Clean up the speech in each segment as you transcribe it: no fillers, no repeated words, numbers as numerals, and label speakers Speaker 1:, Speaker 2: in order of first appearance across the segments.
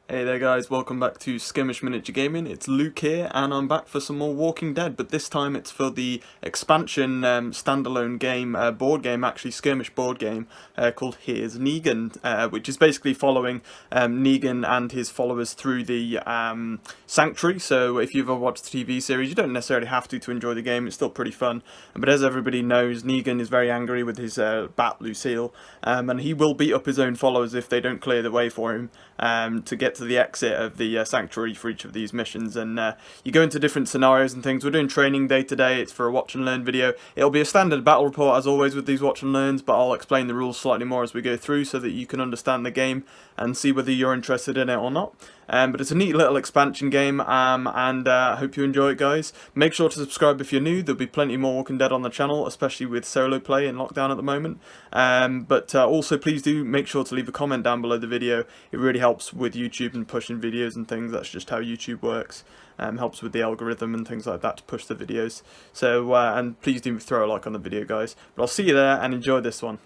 Speaker 1: Hey there guys, welcome back to Skirmish Miniature Gaming. It's Luke here and I'm back for some more Walking Dead, but this time it's for the expansion standalone game, board game actually, skirmish board game called Here's Negan, which is basically following Negan and his followers through the Sanctuary. So if you've ever watched the TV series, you don't necessarily have to enjoy the game, it's still pretty fun. But as everybody knows, Negan is very angry with his bat Lucille, and he will beat up his own followers if they don't clear the way for him to get to the exit of the Sanctuary for each of these missions. And you go into different scenarios and things. We're doing training day today. It's for a watch and learn video. It'll be a standard battle report as always with these watch and learns, but I'll explain the rules slightly more as we go through so that you can understand the game and see whether you're interested in it or not. But it's a neat little expansion game, and I hope you enjoy it, guys. Make sure to subscribe if you're new. There'll be plenty more Walking Dead on the channel, especially with solo play in lockdown at the moment. But also please do make sure to leave a comment down below the video. It really helps with YouTube and pushing videos and things. That's just how YouTube works. Helps with the algorithm and things like that to push the videos. So and please do throw a like on the video, guys. But I'll see you there and enjoy this one.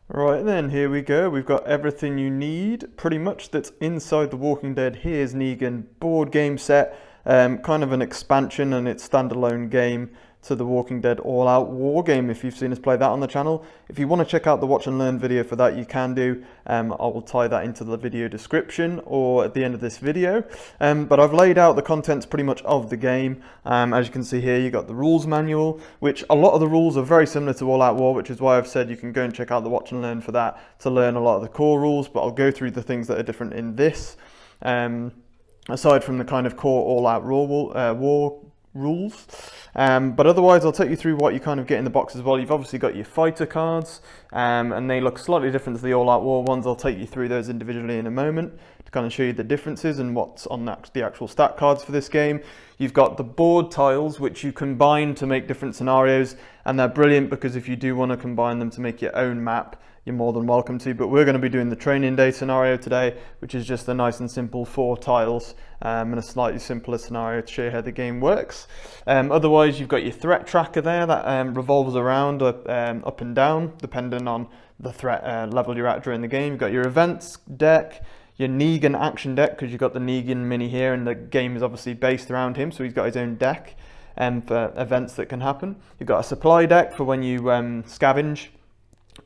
Speaker 1: Right then, here we go. We've got everything you need, pretty much, that's inside the Walking Dead Here's Negan board game set. Kind of an expansion and its standalone game to the Walking Dead All Out War game, if you've seen us play that on the channel. If you want to check out the watch and learn video for that, you can do. I will tie that into the video description or at the end of this video. But I've laid out the contents pretty much of the game. As you can see here, you got the rules manual, which a lot of the rules are very similar to All Out War, which is why I've said you can go and check out the watch and learn for that to learn a lot of the core rules, but I'll go through the things that are different in this. Aside from the kind of core All Out War rules. But otherwise I'll take you through what you kind of get in the box as well. You've obviously got your fighter cards, and they look slightly different to the All Out War ones. I'll take you through those individually in a moment to kind of show you the differences and what's on the actual stat cards for this game. You've got the board tiles, which you combine to make different scenarios, and they're brilliant because if you do want to combine them to make your own map, you're more than welcome to. But we're going to be doing the training day scenario today, which is just a nice and simple 4 tiles and a slightly simpler scenario to show you how the game works. Otherwise, you've got your threat tracker there that revolves around up and down depending on the threat level you're at during the game. You've got your events deck, your Negan action deck, because you've got the Negan mini here and the game is obviously based around him, so he's got his own deck for events that can happen. You've got a supply deck for when you scavenge,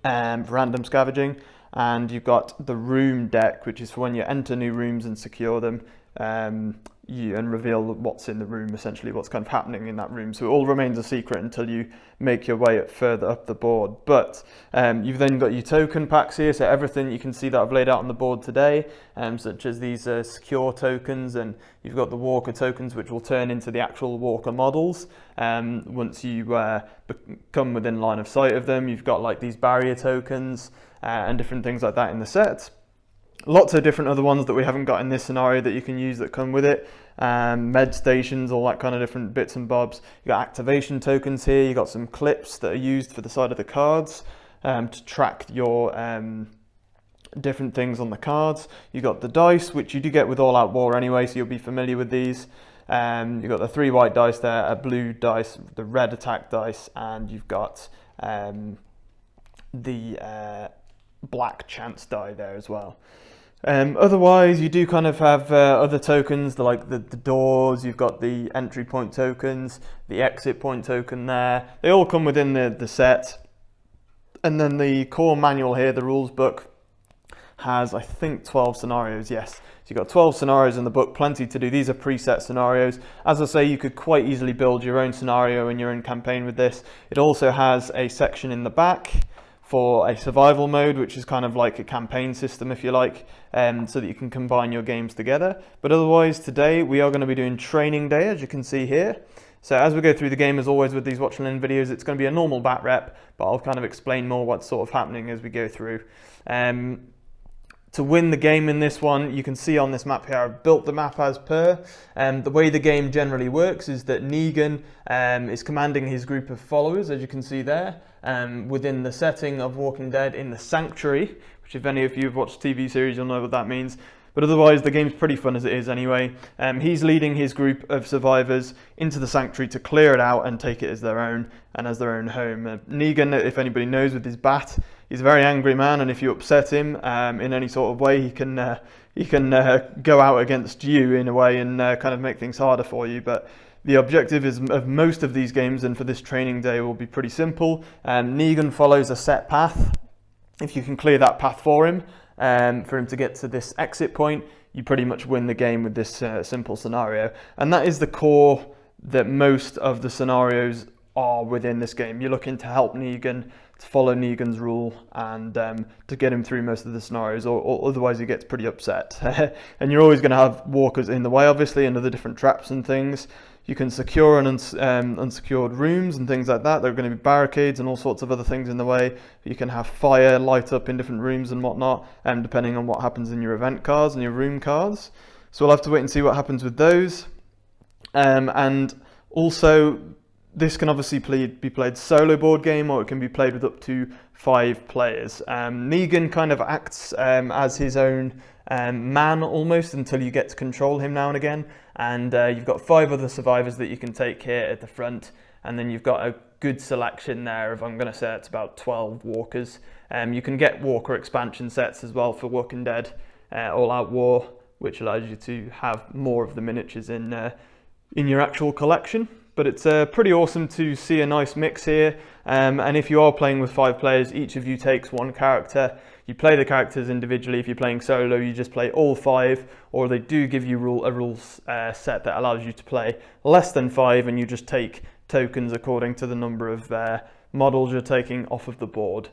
Speaker 1: random scavenging, and you've got the room deck, which is for when you enter new rooms and secure them and reveal what's in the room, essentially what's kind of happening in that room. So it all remains a secret until you make your way further up the board. But you've then got your token packs here, so everything you can see that I've laid out on the board today, such as these secure tokens, and you've got the walker tokens, which will turn into the actual walker models once you come within line of sight of them. You've got like these barrier tokens and different things like that in the set. Lots of different other ones that we haven't got in this scenario that you can use that come with it. Med stations, all that kind of different bits and bobs. You got activation tokens here. You got some clips that are used for the side of the cards to track your different things on the cards. You got the dice, which you do get with All Out War anyway, so you'll be familiar with these. You've got the 3 white dice there, a blue dice, the red attack dice, and you've got the black chance die there as well. Otherwise, you do kind of have other tokens, like the doors. You've got the entry point tokens, the exit point token there. They all come within the set. And then the core manual here, the rules book, has, I think, 12 scenarios, yes. So you've got 12 scenarios in the book, plenty to do. These are preset scenarios. As I say, you could quite easily build your own scenario in your own campaign with this. It also has a section in the back for a survival mode, which is kind of like a campaign system, if you like, so that you can combine your games together. But otherwise, today we are going to be doing training day, as you can see here. So as we go through the game, as always with these watch and learn videos, it's going to be a normal bat rep, but I'll kind of explain more what's sort of happening as we go through. To win the game in this one, you can see on this map here, I've built the map as per. The way the game generally works is that Negan is commanding his group of followers, as you can see there, within the setting of Walking Dead in the Sanctuary, which if any of you have watched the TV series, you'll know what that means. But otherwise, the game's pretty fun as it is anyway. He's leading his group of survivors into the Sanctuary to clear it out and take it as their own and as their own home. Negan, if anybody knows, with his bat, he's a very angry man, and if you upset him in any sort of way, he can go out against you in a way and kind of make things harder for you. But the objective of most of these games, and for this training day, will be pretty simple. Negan follows a set path. If you can clear that path for him to get to this exit point, you pretty much win the game with this simple scenario. And that is the core that most of the scenarios are within this game. You're looking to help Negan, to follow Negan's rule, and to get him through most of the scenarios, or otherwise he gets pretty upset. And you're always going to have walkers in the way, obviously, and other different traps and things. You can secure unsecured rooms and things like that. There are going to be barricades and all sorts of other things in the way. You can have fire light up in different rooms and whatnot, depending on what happens in your event cards and your room cards. So we'll have to wait and see what happens with those. And also, this can obviously be played solo board game, or it can be played with up to 5 players. Negan kind of acts as his own man almost, until you get to control him now and again. And you've got 5 other survivors that you can take here at the front, and then you've got a good selection there of, I'm going to say it's about 12 walkers. You can get walker expansion sets as well for Walking Dead All Out War, which allows you to have more of the miniatures in your actual collection. But it's pretty awesome to see a nice mix here. And if you are playing with 5 players, each of you takes 1 character. You play the characters individually. If you're playing solo, you just play all 5, or they do give you a rules set that allows you to play less than 5, and you just take tokens according to the number of models you're taking off of the board.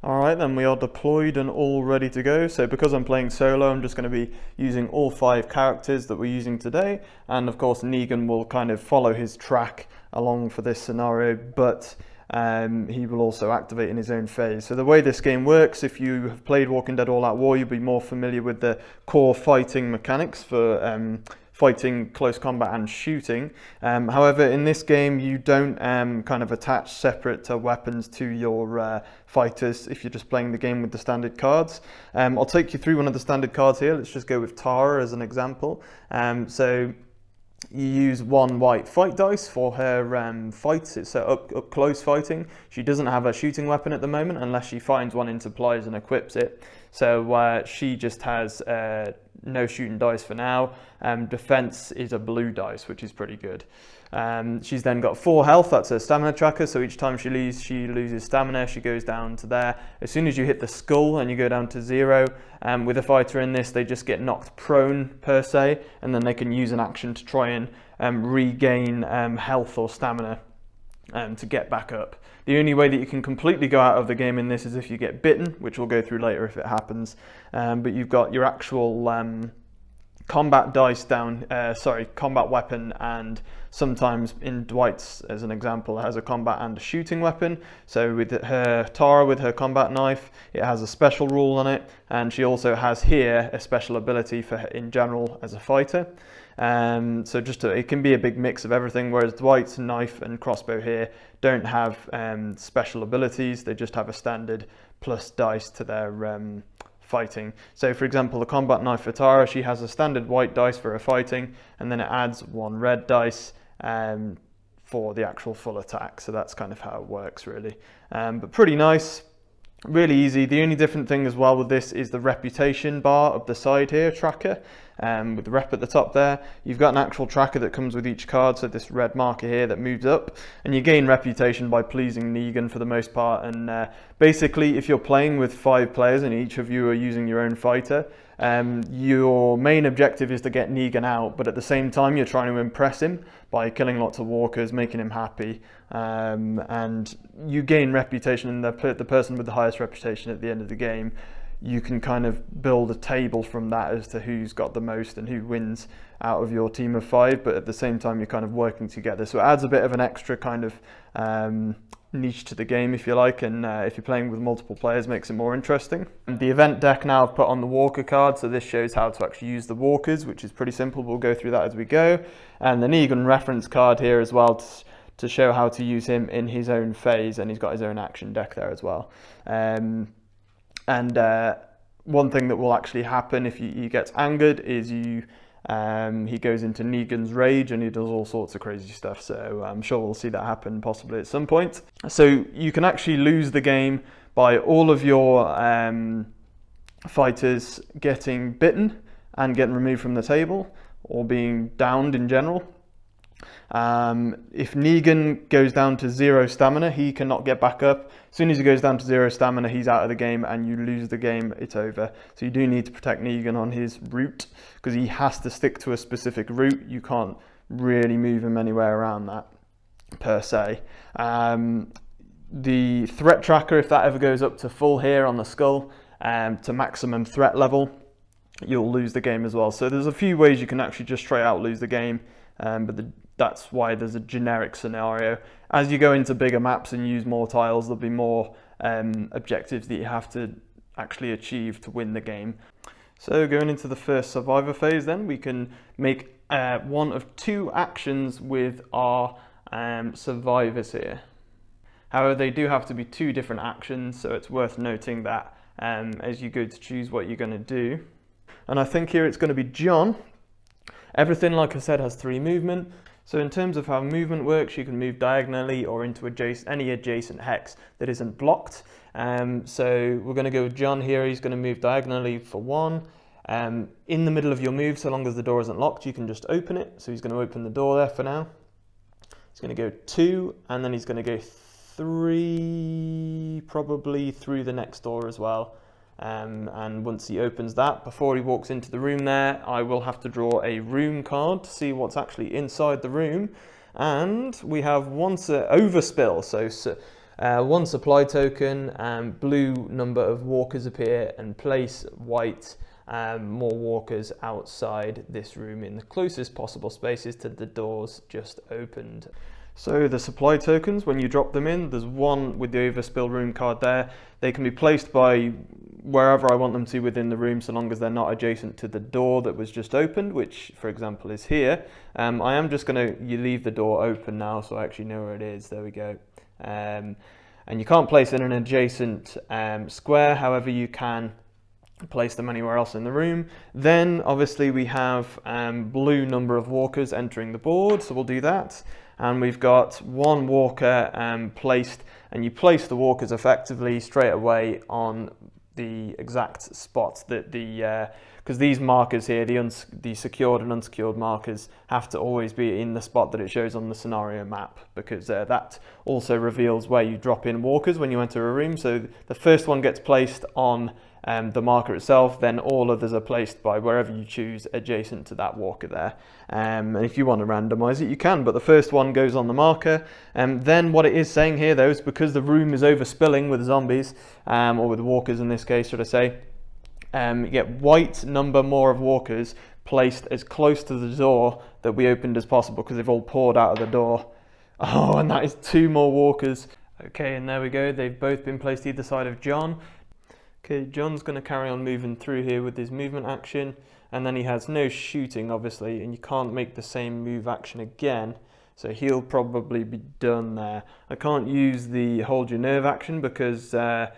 Speaker 1: Alright, then we are deployed and all ready to go. So because I'm playing solo, I'm just going to be using all 5 characters that we're using today. And of course, Negan will kind of follow his track along for this scenario, but he will also activate in his own phase. So the way this game works, if you have played Walking Dead All Out War, you'll be more familiar with the core fighting mechanics for fighting, close combat and shooting. However, in this game you don't kind of attach separate weapons to your fighters if you're just playing the game with the standard cards. I'll take you through one of the standard cards here. Let's just go with Tara as an example. So you use 1 white fight dice for her fights. It's up close fighting. She doesn't have a shooting weapon at the moment unless she finds one in supplies and equips it. So she just has no shooting dice for now. Defense is a blue dice, which is pretty good. She's then got 4 health. That's her stamina tracker. So each time she loses stamina, she goes down to there. As soon as you hit the skull and you go down to 0, with a fighter in this, they just get knocked prone per se, and then they can use an action to try and regain health or stamina to get back up. The only way that you can completely go out of the game in this is if you get bitten, which we'll go through later if it happens. But you've got your actual combat dice down, combat weapon, and sometimes in Dwight's, as an example, it has a combat and a shooting weapon. So with her Tara, with her combat knife, it has a special rule on it, and she also has here a special ability for her in general as a fighter. So it can be a big mix of everything, whereas Dwight's knife and crossbow here don't have special abilities. They just have a standard plus dice to their fighting. So for example, the combat knife for Tara, she has a standard white dice for her fighting, and then it adds 1 red dice for the actual full attack. So that's kind of how it works, really. But pretty nice. Really easy. The only different thing as well with this is the reputation bar up the side here, tracker, with the rep at the top there. You've got an actual tracker that comes with each card, so this red marker here that moves up, and you gain reputation by pleasing Negan for the most part. And basically, if you're playing with 5 players and each of you are using your own fighter, your main objective is to get Negan out, but at the same time you're trying to impress him by killing lots of walkers, making him happy, and you gain reputation, and the person with the highest reputation at the end of the game, you can kind of build a table from that as to who's got the most and who wins out of your team of 5, but at the same time you're kind of working together. So it adds a bit of an extra kind of niche to the game, if you like, and if you're playing with multiple players, makes it more interesting. And the event deck now I've put on the walker card, so this shows how to actually use the walkers, which is pretty simple. We'll go through that as we go. And the Negan reference card here as well to show how to use him in his own phase, and he's got his own action deck there as well. One thing that will actually happen if he gets angered is he goes into Negan's rage and he does all sorts of crazy stuff. So I'm sure we'll see that happen possibly at some point. So you can actually lose the game by all of your fighters getting bitten and getting removed from the table, or being downed in general. If Negan goes down to 0 stamina, he cannot get back up. As soon as he goes down to 0 stamina, he's out of the game and you lose the game, it's over. So you do need to protect Negan on his route, because he has to stick to a specific route. You can't really move him anywhere around that, per se. The threat tracker, if that ever goes up to full here on the skull, to maximum threat level, you'll lose the game as well. So there's a few ways you can actually just straight out lose the game, but that's why there's a generic scenario. As you go into bigger maps and use more tiles, there'll be more objectives that you have to actually achieve to win the game. So going into the first survivor phase then, we can make one of 2 actions with our survivors here. However, they do have to be 2 different actions, so it's worth noting that as you go to choose what you're going to do. And I think here it's going to be John. Everything, like I said, has 3 movement. So in terms of how movement works, you can move diagonally or into any adjacent hex that isn't blocked. So we're going to go with John here. He's going to move diagonally for 1. In the middle of your move, so long as the door isn't locked, you can just open it. So he's going to open the door there for now. He's going to go 2, and then he's going to go 3, probably through the next door as well. And once he opens that, before he walks into the room there, I will have to draw a room card to see what's actually inside the room. And we have one overspill, so 1 supply token, blue number of walkers appear, and place white more walkers outside this room in the closest possible spaces to the doors just opened. So the supply tokens, when you drop them in, there's one with the overspill room card there. They can be placed by wherever I want them to within the room, so long as they're not adjacent to the door that was just opened, which for example is here. I am just going to leave the door open now so I actually know where it is. There we go. And you can't place it in an adjacent square, however you can place them anywhere else in the room. Then obviously we have blue number of walkers entering the board, so we'll do that. And we've got 1 walker placed, and you place the walkers effectively straight away on the exact spot that because these markers here, the secured and unsecured markers, have to always be in the spot that it shows on the scenario map, because that also reveals where you drop in walkers when you enter a room. So the first one gets placed on the marker itself, then all others are placed by wherever you choose adjacent to that walker there. And if you want to randomize it, you can, but the first one goes on the marker. And then what it is saying here, though, is because the room is overspilling with zombies, or with walkers in this case, should I say, you get white number more of walkers placed as close to the door that we opened as possible, because they've all poured out of the door. Oh, and that is 2 more walkers. Okay, and there we go. They've both been placed either side of John. Okay, John's going to carry on moving through here with his movement action, and then he has no shooting, obviously, and you can't make the same move action again, so he'll probably be done there. I can't use the hold your nerve action because the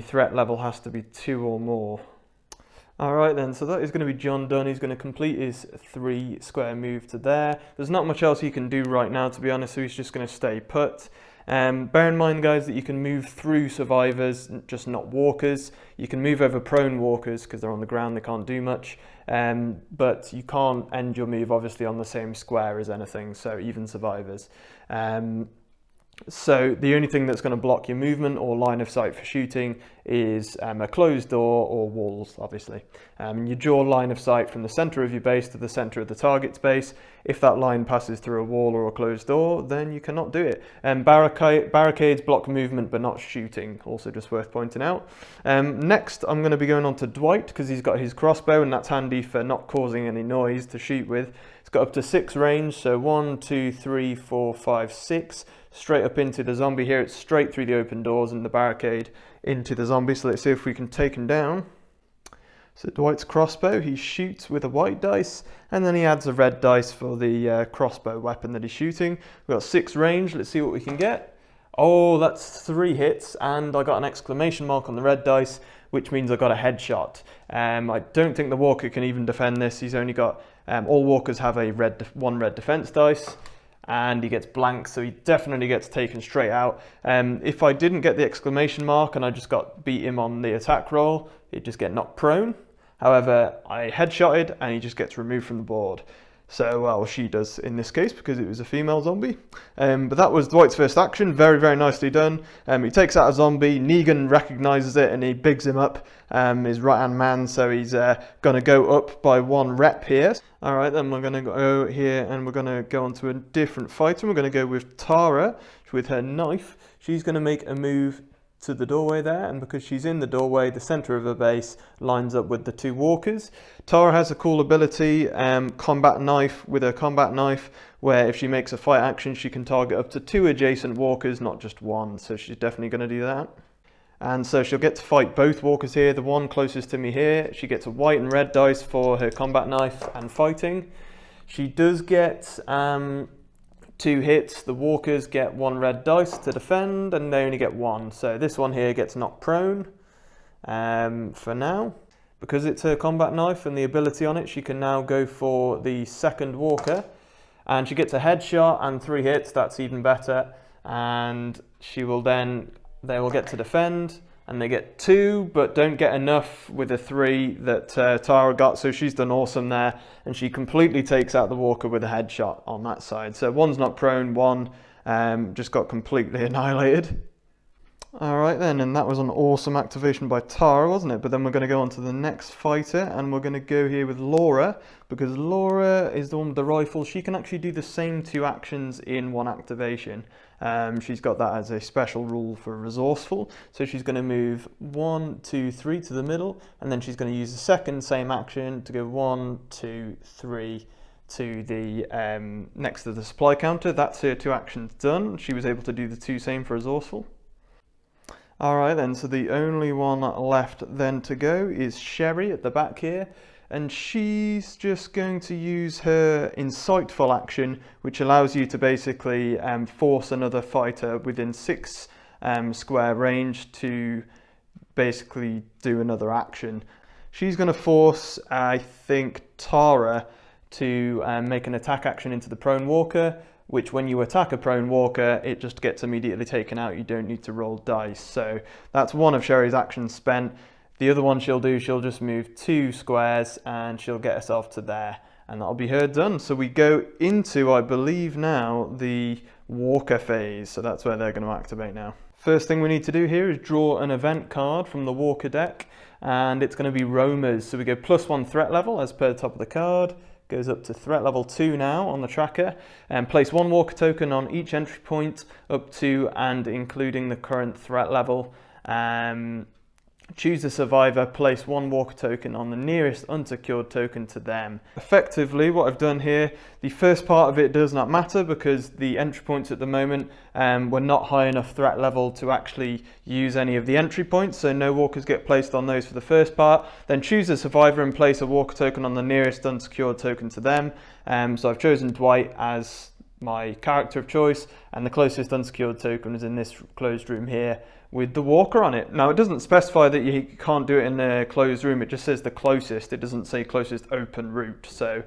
Speaker 1: threat level has to be 2 or more. Alright then, so that is going to be John done. He's going to complete his 3 square move to there. There's not much else he can do right now, to be honest, so he's just going to stay put. Bear in mind, guys, that you can move through survivors, just not walkers. You can move over prone walkers because they're on the ground, they can't do much. But you can't end your move, obviously, on the same square as anything, so even survivors. So the only thing that's going to block your movement or line of sight for shooting is a closed door or walls, obviously. You draw line of sight from the center of your base to the center of the target's base. If that line passes through a wall or a closed door, then you cannot do it. Barricades block movement but not shooting, also just worth pointing out. Next, I'm going to be going on to Dwight because he's got his crossbow, and that's handy for not causing any noise to shoot with. It's got up to 6 range, so 1, 2, 3, 4, 5, 6. Straight up into the zombie here. It's straight through the open doors and the barricade into the zombie. So let's see if we can take him down. So Dwight's crossbow, he shoots with a white dice, and then he adds a red dice for the crossbow weapon that he's shooting. We've got 6 range. Let's see what we can get. Oh, that's 3 hits, and I got an exclamation mark on the red dice, which means I got a headshot. I don't think the walker can even defend this. He's only got all walkers have a 1 red defense dice. and he gets blanked, so he definitely gets taken straight out. If I didn't get the exclamation mark and I just beat him on the attack roll, he'd just get knocked prone. However, I headshotted and he just gets removed from the board. So, well, she does in this case because it was a female zombie. But that was Dwight's first action. Very, very nicely done. He takes out a zombie. Negan recognises it and he bigs him up, his right-hand man. So he's going to go up by 1 rep here. All right, then we're going to go here and we're going to go on to a different fighter. We're going to go with Tara with her knife. She's going to make a move to the doorway there, and because she's in the doorway, the center of her base lines up with the 2 walkers. Tara has a cool ability, combat knife, with her combat knife, where if she makes a fight action, she can target up to 2 adjacent walkers, not just 1, so she's definitely going to do that. And so she'll get to fight both walkers here. The one closest to me here, she gets a white and red dice for her combat knife and fighting. She does get 2 hits. The walkers get 1 red dice to defend, and they only get 1. So this one here gets knocked prone for now. Because it's her combat knife and the ability on it, she can now go for the second walker. And she gets a headshot and 3 hits. That's even better. And they will get to defend. And they get 2, but don't get enough with the 3 that Tara got. So she's done awesome there. And she completely takes out the walker with a headshot on that side. So 1's not prone, 1 just got completely annihilated. All right then, and that was an awesome activation by Tara, wasn't it? But then we're going to go on to the next fighter, and we're going to go here with Laura, because Laura is the one with the rifle. She can actually do the same 2 actions in 1 activation. She's got that as a special rule for resourceful. So she's going to move 1, 2, 3 to the middle, and then she's going to use the second same action to go 1, 2, 3 to the next to the supply counter. That's her 2 actions done. She was able to do the 2 same for resourceful. Alright then, so the only one left then to go is Sherry at the back here, and she's just going to use her insightful action, which allows you to basically force another fighter within 6 square range to basically do another action. She's going to force, I think, Tara to make an attack action into the prone walker, which when you attack a prone walker, it just gets immediately taken out. You don't need to roll dice. So that's one of Sherry's actions spent. The other one she'll do, she'll just move 2 squares and she'll get herself to there. And that'll be her done. So we go into, I believe now, the walker phase. So that's where they're going to activate now. First thing we need to do here is draw an event card from the walker deck. And it's going to be roamers. So we go +1 threat level as per the top of the card. Goes up to threat level 2 now on the tracker, and place 1 walker token on each entry point up to and including the current threat level. Choose a survivor, place 1 walker token on the nearest unsecured token to them. Effectively, what I've done here, the first part of it does not matter because the entry points at the moment were not high enough threat level to actually use any of the entry points, so no walkers get placed on those for the first part. Then choose a survivor and place a walker token on the nearest unsecured token to them. So I've chosen Dwight as my character of choice, and the closest unsecured token is in this closed room here with the walker on it. Now it doesn't specify that you can't do it in a closed room, it just says the closest, it doesn't say closest open route, so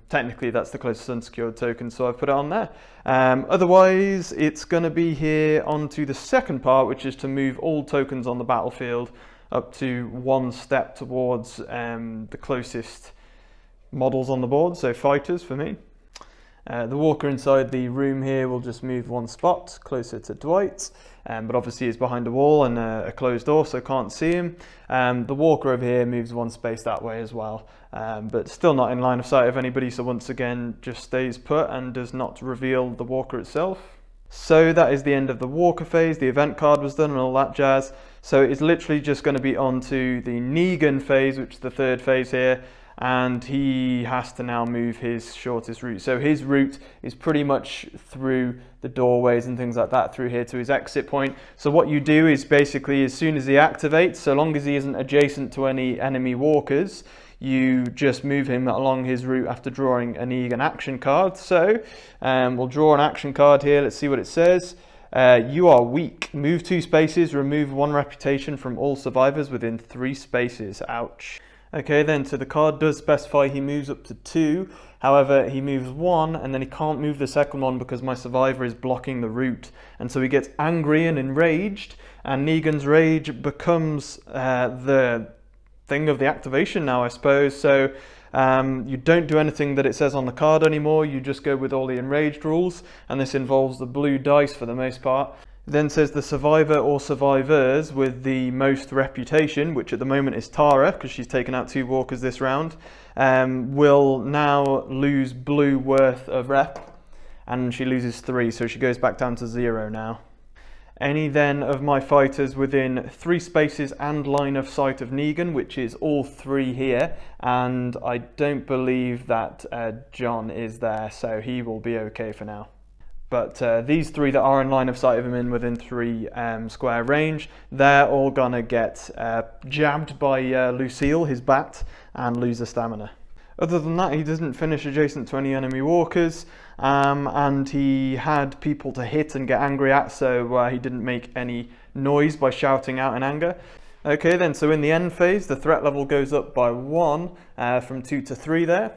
Speaker 1: technically that's the closest unsecured token, so I've put it on there. Otherwise it's going to be here onto the second part, which is to move all tokens on the battlefield up to 1 step towards the closest models on the board, so fighters for me. The walker inside the room here will just move 1 spot closer to Dwight, but obviously he's behind a wall and a closed door, so can't see him. The walker over here moves 1 space that way as well, but still not in line of sight of anybody, so once again just stays put and does not reveal the walker itself. So that is the end of the walker phase. The event card was done and all that jazz, so it's literally just going to be on to the Negan phase, which is the 3rd phase here. And he has to now move his shortest route. So his route is pretty much through the doorways and things like that through here to his exit point. So what you do is basically as soon as he activates, so long as he isn't adjacent to any enemy walkers, you just move him along his route after drawing an Negan action card. So we'll draw an action card here. Let's see what it says. You are weak. Move 2 spaces, remove 1 reputation from all survivors within 3 spaces. Ouch. Okay, then, so the card does specify he moves up to 2. However, he moves 1, and then he can't move the second one because my survivor is blocking the route. And so he gets angry and enraged, and Negan's rage becomes the thing of the activation now, I suppose. So you don't do anything that it says on the card anymore, you just go with all the enraged rules, and this involves the blue dice for the most part. Then says the survivor or survivors with the most reputation, which at the moment is Tara, because she's taken out 2 walkers this round, will now lose blue worth of rep, and she loses 3, so she goes back down to 0 now. Any then of my fighters within 3 spaces and line of sight of Negan, which is all 3 here, and I don't believe that John is there, so he will be okay for now. But these 3 that are in line of sight of him in within 3 square range, they're all gonna get jabbed by Lucille, his bat, and lose the stamina. Other than that, he doesn't finish adjacent to any enemy walkers, and he had people to hit and get angry at, so he didn't make any noise by shouting out in anger. Okay then, so in the end phase, the threat level goes up by 1 from 2 to 3 there.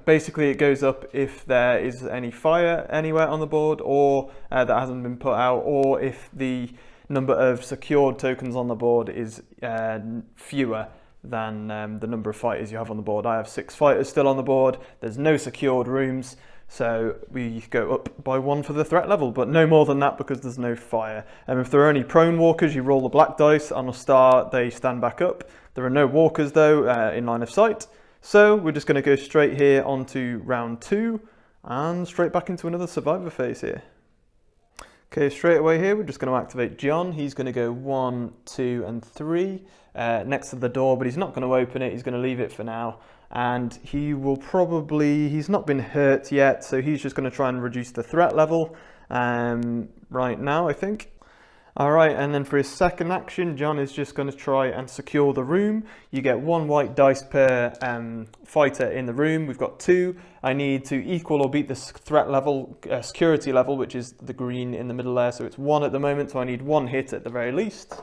Speaker 1: Basically it goes up if there is any fire anywhere on the board, or that hasn't been put out, or if the number of secured tokens on the board is fewer than the number of fighters you have on the board. I have 6 fighters still on the board, there's no secured rooms, so we go up by 1 for the threat level, but no more than that because there's no fire. If there are any prone walkers, you roll the black dice. On a star, they stand back up. There are no walkers though in line of sight. So we're just going to go straight here onto round 2 and straight back into another survivor phase here. Okay, straight away here we're just going to activate John. He's going to go 1, 2 and 3 next to the door, but he's not going to open it, he's going to leave it for now. And he will probably, he's not been hurt yet, so he's just going to try and reduce the threat level right now, I think. Alright, and then for his second action, John is just going to try and secure the room. You get 1 white dice per fighter in the room. We've got 2. I need to equal or beat the threat level, security level, which is the green in the middle there. So it's 1 at the moment, so I need 1 hit at the very least.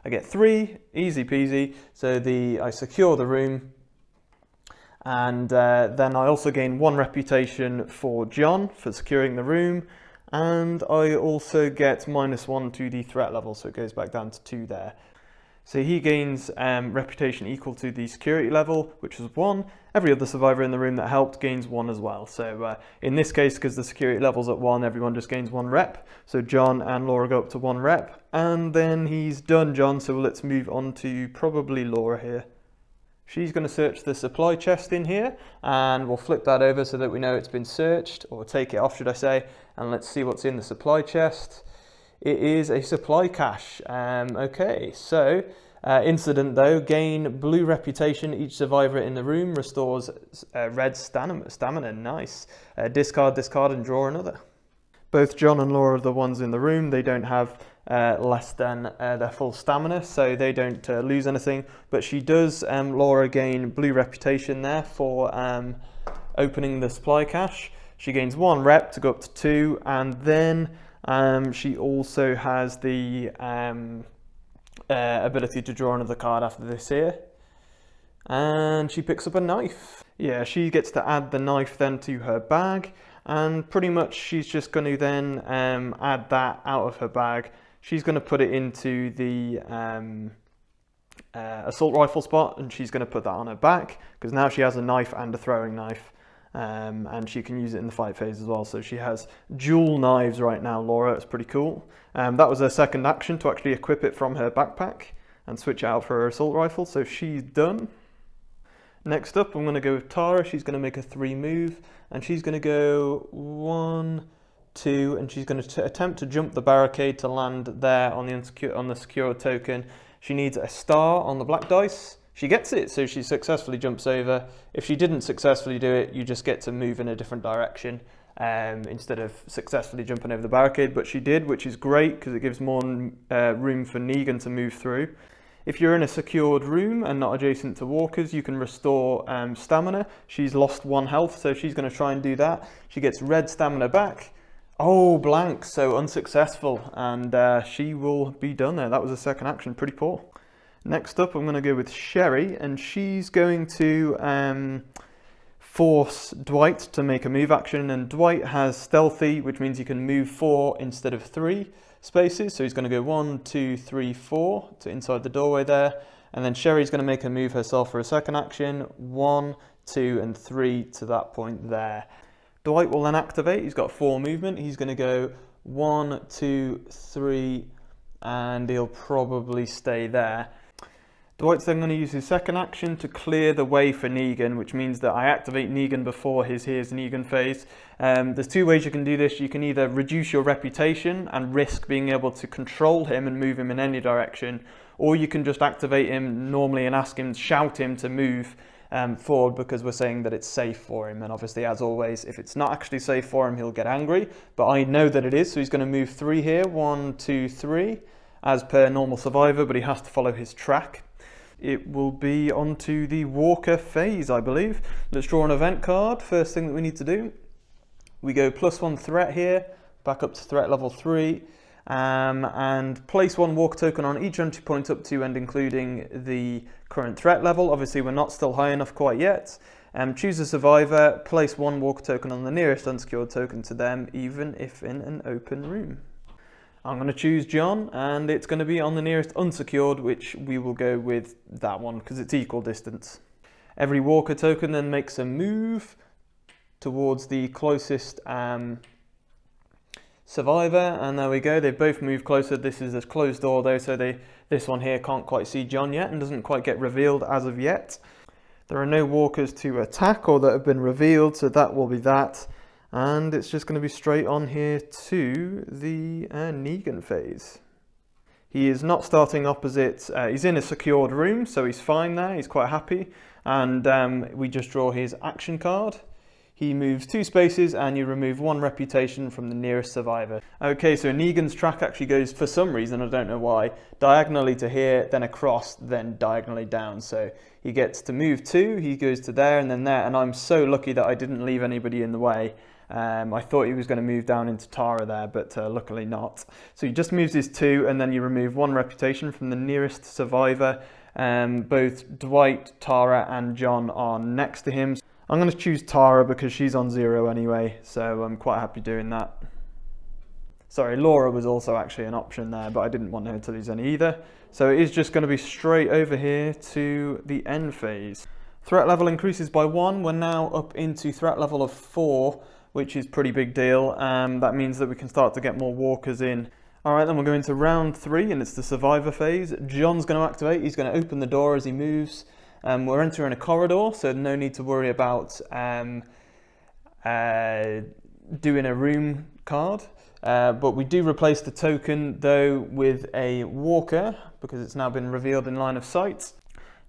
Speaker 1: I get 3, easy peasy. So I secure the room. And then I also gain 1 reputation for John for securing the room. And I also get -1 to the threat level, so it goes back down to 2 there. So he gains reputation equal to the security level, which was 1. Every other survivor in the room that helped gains 1 as well. So in this case, because the security level's at 1, everyone just gains 1 rep. So John and Laura go up to 1 rep, and then he's done, John, so let's move on to probably Laura here. She's going to search the supply chest in here, and we'll flip that over so that we know it's been searched, or take it off should I say, and let's see what's in the supply chest. It is a supply cache. Okay, so incident though, gain blue reputation, each survivor in the room restores red stamina, nice. Discard, and draw another. Both John and Laura are the ones in the room, they don't have less than their full stamina, so they don't lose anything, but she does, Laura, gain blue reputation there for opening the supply cache. She gains 1 rep to go up to 2, and then she also has the ability to draw another card after this here, and she picks up a knife. Yeah, she gets to add the knife then to her bag, and pretty much she's just going to then add that out of her bag. She's going to put it into the assault rifle spot, and she's going to put that on her back, because now she has a knife and a throwing knife, and she can use it in the fight phase as well. So she has dual knives right now, Laura. It's pretty cool. That was her second action, to actually equip it from her backpack and switch it out for her assault rifle, so she's done. Next up, I'm going to go with Tara. She's going to make a 3 move, and she's going to go 1, 2, and she's going to attempt to jump the barricade to land there on the secure token. She needs a star on the black dice. She gets it, so she successfully jumps over. If she didn't successfully do it, you just get to move in a different direction instead of successfully jumping over the barricade, but she did, which is great because it gives more room for Negan to move through. If you're in a secured room and not adjacent to walkers, you can restore stamina. She's lost 1 health, so she's going to try and do that. She gets red stamina back. Oh, blank, so unsuccessful, and she will be done there. That was a second action, pretty poor. Next up, I'm going to go with Sherry, and she's going to force Dwight to make a move action, and Dwight has stealthy, which means he can move 4 instead of 3 spaces. So he's going to go 1, 2, 3, 4 to inside the doorway there, and then Sherry's going to make a move herself for a second action, 1, 2, and 3 to that point there. Dwight will then activate. He's got 4 movement. He's going to go 1, 2, 3, and he'll probably stay there. Dwight's then going to use his second action to clear the way for Negan, which means that I activate Negan before his Here's Negan phase. There's 2 ways you can do this. You can either reduce your reputation and risk being able to control him and move him in any direction, or you can just activate him normally and shout him to move forward, because we're saying that it's safe for him. And obviously, as always, if it's not actually safe for him, he'll get angry. But I know that it is, so he's going to move 3 here, 1, 2, 3, as per normal survivor, but he has to follow his track. It will be onto the Walker phase, I believe. Let's draw an event card. First thing that we need to do, we go +1 threat here, back up to threat level 3, and place 1 Walker token on each entry point up to and including the current threat level. Obviously, we're not still high enough quite yet. Choose a survivor, place 1 Walker token on the nearest unsecured token to them, even if in an open room. I'm going to choose John, and it's going to be on the nearest unsecured, which we will go with that one because it's equal distance. Every Walker token then makes a move towards the closest survivor, and there we go. They both move closer. This is a closed door though, so this one here can't quite see John yet and doesn't quite get revealed as of yet. There are no walkers to attack or that have been revealed, so that will be that. And it's just going to be straight on here to the Negan phase. He is not starting opposite, he's in a secured room, so he's fine there, he's quite happy. And we just draw his action card. He moves 2 spaces and you remove 1 reputation from the nearest survivor. Okay, so Negan's track actually goes, for some reason, I don't know why, diagonally to here, then across, then diagonally down. So he gets to move 2, he goes to there and then there, and I'm so lucky that I didn't leave anybody in the way. I thought he was going to move down into Tara there, but luckily not. So he just moves his 2 and then you remove 1 reputation from the nearest survivor. Both Dwight, Tara and John are next to him. I'm going to choose Tara because she's on 0 anyway, so I'm quite happy doing that. Sorry, Laura was also actually an option there, but I didn't want her to lose any either. So it is just going to be straight over here to the end phase. Threat level increases by 1. We're now up into threat level of 4, which is pretty big deal. That means that we can start to get more walkers in. Alright, then we'll go into round 3, and it's the survivor phase. John's going to activate. He's going to open the door as he moves. We're entering a corridor, so no need to worry about doing a room card. But we do replace the token, though, with a walker, because it's now been revealed in line of sight.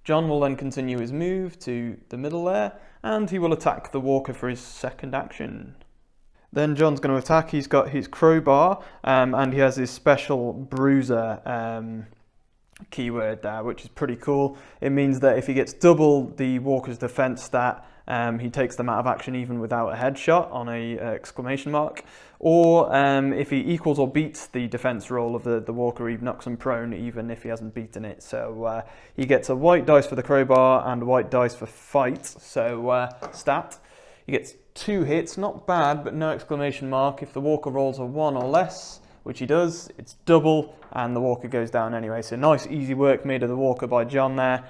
Speaker 1: John will then continue his move to the middle there, and he will attack the walker for his second action. Then John's going to attack. He's got his crowbar, and he has his special bruiser keyword there, which is pretty cool. It means that if he gets double the walker's defense stat, he takes them out of action even without a headshot on a exclamation mark. Or if he equals or beats the defense roll of the walker, he knocks him prone even if he hasn't beaten it. So he gets a white dice for the crowbar and a white dice for fight. So stat. He gets 2 hits, not bad, but no exclamation mark. If the walker rolls a 1 or less, which he does, it's double and the walker goes down anyway. So nice easy work made of the walker by John there.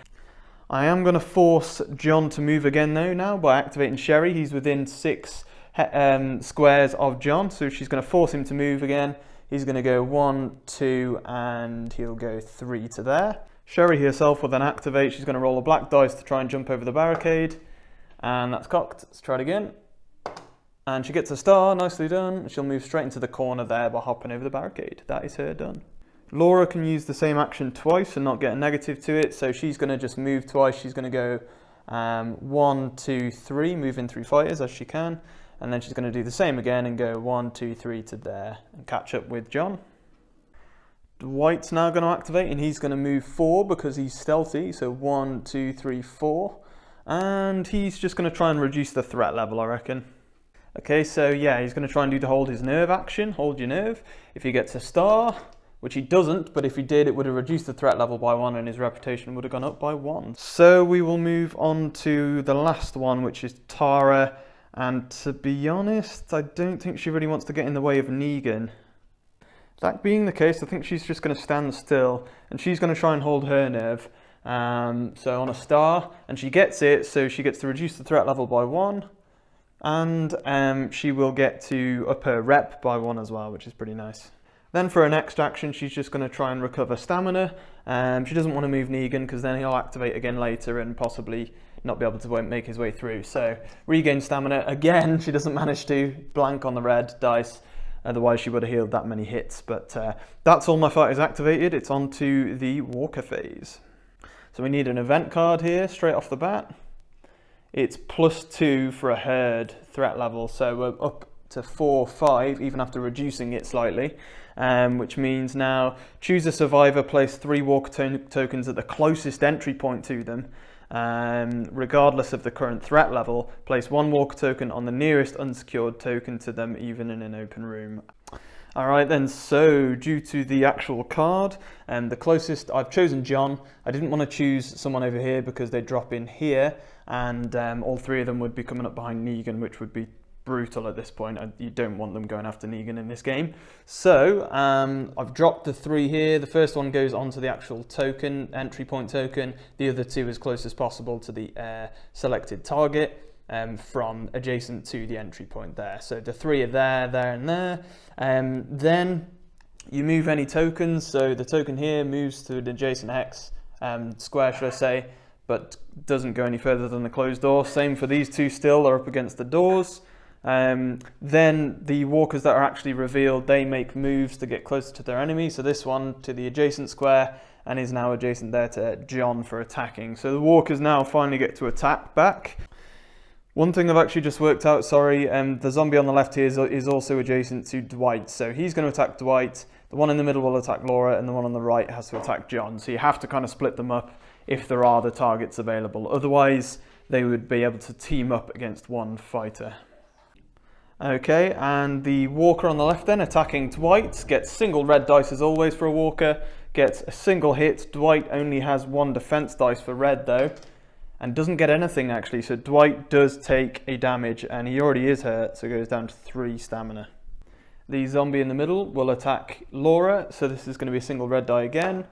Speaker 1: I am going to force John to move again though now by activating Sherry. He's within 6 squares of John, so she's going to force him to move again. He's going to go 1, 2, and he'll go 3 to there. Sherry herself will then activate. She's going to roll a black dice to try and jump over the barricade, and that's cocked. Let's try it again. And she gets a star, nicely done. She'll move straight into the corner there by hopping over the barricade. That is her done. Laura can use the same action twice and not get a negative to it, so she's going to just move twice. She's going to go 1, 2, 3, moving through fighters as she can, and then she's going to do the same again and go 1, 2, 3 to there and catch up with John. Dwight's now going to activate, and he's going to move 4 because he's stealthy, so 1, 2, 3, 4, and he's just going to try and reduce the threat level, I reckon. Okay, so yeah, he's going to try and do the hold his nerve action, hold your nerve. If he gets a star, which he doesn't, but if he did, it would have reduced the threat level by 1 and his reputation would have gone up by 1. So we will move on to the last one, which is Tara, and to be honest, I don't think she really wants to get in the way of Negan. That being the case, I think she's just going to stand still, and she's going to try and hold her nerve. So on a star, and she gets it, so she gets to reduce the threat level by 1, and she will get to up her rep by 1 as well, which is pretty nice. Then for her next action, she's just going to try and recover stamina. She doesn't want to move Negan because then he'll activate again later and possibly not be able to make his way through. So regain stamina. Again, she doesn't manage to blank on the red dice. Otherwise, she would have healed that many hits. But that's all my fighters activated. It's on to the Walker phase. So we need an event card here straight off the bat. It's +2 for a herd threat level. So we're up to 4, 5, even after reducing it slightly, which means now choose a survivor, place 3 walker tokens at the closest entry point to them, regardless of the current threat level. Place 1 walker token on the nearest unsecured token to them, even in an open room. Alright then, so due to the actual card, the closest, I've chosen John. I didn't want to choose someone over here because they drop in here, and all 3 of them would be coming up behind Negan, which would be brutal at this point. You don't want them going after Negan in this game. So I've dropped the 3 here. The first one goes onto the actual token, entry point token. The other 2 as close as possible to the selected target from adjacent to the entry point there. So the 3 are there, and there. Then you move any tokens. So the token here moves to an adjacent hex square, should I say, but doesn't go any further than the closed door. Same for these 2 still, are up against the doors. Then the walkers that are actually revealed, they make moves to get closer to their enemy. So this one to the adjacent square and is now adjacent there to John for attacking. So the walkers now finally get to attack back. One thing I've actually just worked out, sorry, the zombie on the left here is also adjacent to Dwight. So he's going to attack Dwight, the one in the middle will attack Laura, and the one on the right has to attack John. So you have to kind of split them up if there are the targets available. Otherwise, they would be able to team up against one fighter. Okay, and the walker on the left then, attacking Dwight, gets single red dice as always for a walker, gets a single hit. Dwight only has 1 defense dice for red though, and doesn't get anything actually, so Dwight does take a damage, and he already is hurt, so goes down to 3 stamina. The zombie in the middle will attack Laura, so this is going to be a single red die again,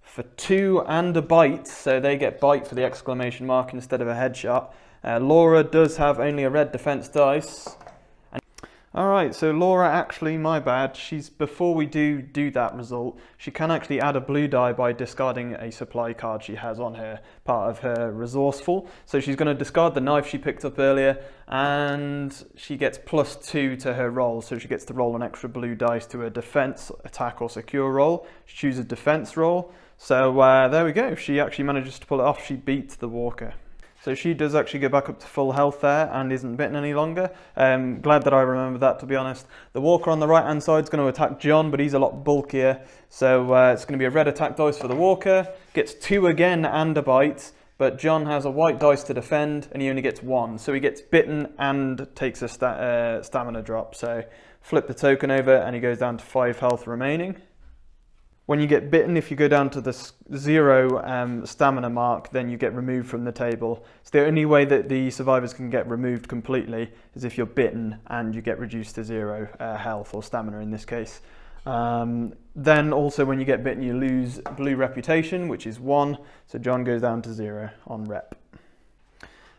Speaker 1: for 2 and a bite, so they get bite for the exclamation mark instead of a headshot. Laura does have only a red defense dice. Alright, so Laura, actually, my bad, before we do that result, she can actually add a blue die by discarding a supply card she has on her, part of her resourceful. So she's going to discard the knife she picked up earlier, and she gets +2 to her roll, so she gets to roll an extra blue dice to a defense, attack or secure roll. She chooses defense roll, so there we go, she actually manages to pull it off. She beats the walker. So she does actually go back up to full health there and isn't bitten any longer. Glad that I remembered that, to be honest. The walker on the right hand side is going to attack John, but he's a lot bulkier. So it's going to be a red attack dice for the walker. Gets 2 again and a bite, but John has a white dice to defend and he only gets 1. So he gets bitten and takes a stamina drop. So flip the token over and he goes down to 5 health remaining. When you get bitten, if you go down to the 0 stamina mark, then you get removed from the table. It's the only way that the survivors can get removed completely is if you're bitten and you get reduced to 0 health or stamina in this case. Then also when you get bitten, you lose blue reputation, which is 1. So John goes down to 0 on rep.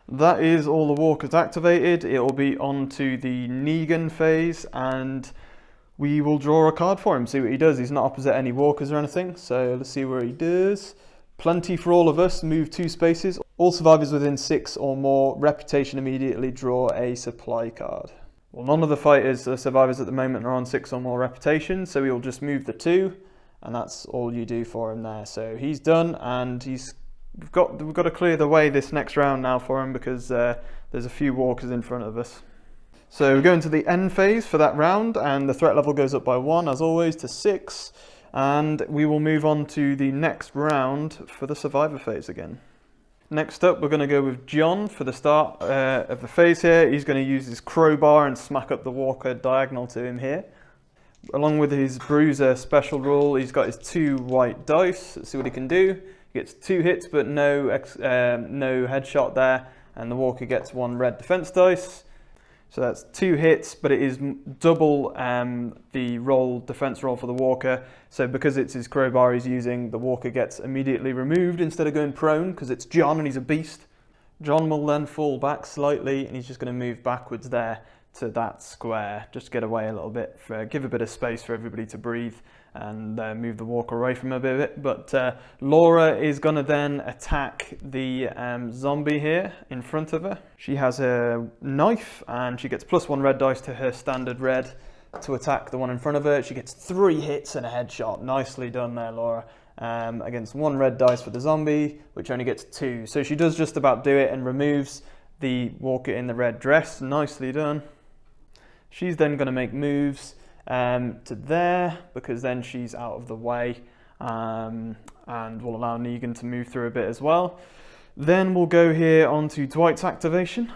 Speaker 1: That is all the walkers activated. It will be on to the Negan phase, and we will draw a card for him, see what he does. He's not opposite any walkers or anything, so let's see where he does. Plenty for all of us, move 2 spaces. All survivors within 6 or more, reputation immediately, draw a supply card. Well, none of the fighters, survivors at the moment, are on 6 or more reputation, so we will just move the 2, and that's all you do for him there. So he's done, and we've got to clear the way this next round now for him, because there's a few walkers in front of us. So we go into the end phase for that round, and the threat level goes up by 1 as always to 6, and we will move on to the next round for the survivor phase again. Next up, we're going to go with John for the start of the phase here. He's going to use his crowbar and smack up the walker diagonal to him here.
Speaker 2: Along with his bruiser special rule, he's got his 2 white dice. Let's see what he can do. He gets 2 hits, but no headshot there, and the walker gets 1 red defense dice. So that's 2 hits, but it is double the defense roll for the walker. So because it's his crowbar he's using, the walker gets immediately removed instead of going prone, because it's John and he's a beast. John will then fall back slightly, and he's just going to move backwards there to that square, just get away a little bit, give a bit of space for everybody to breathe, and move the walker away from him a bit. But Laura is going to then attack the zombie here in front of her. She has a knife, and she gets +1 red dice to her standard red to attack the one in front of her. She gets 3 hits and a headshot. Nicely done there, Laura. Against 1 red dice for the zombie, which only gets 2. So she does just about do it and removes the walker in the red dress. Nicely done. She's then going to make moves to there, because then she's out of the way, and will allow Negan to move through a bit as well. Then we'll go here onto Dwight's activation,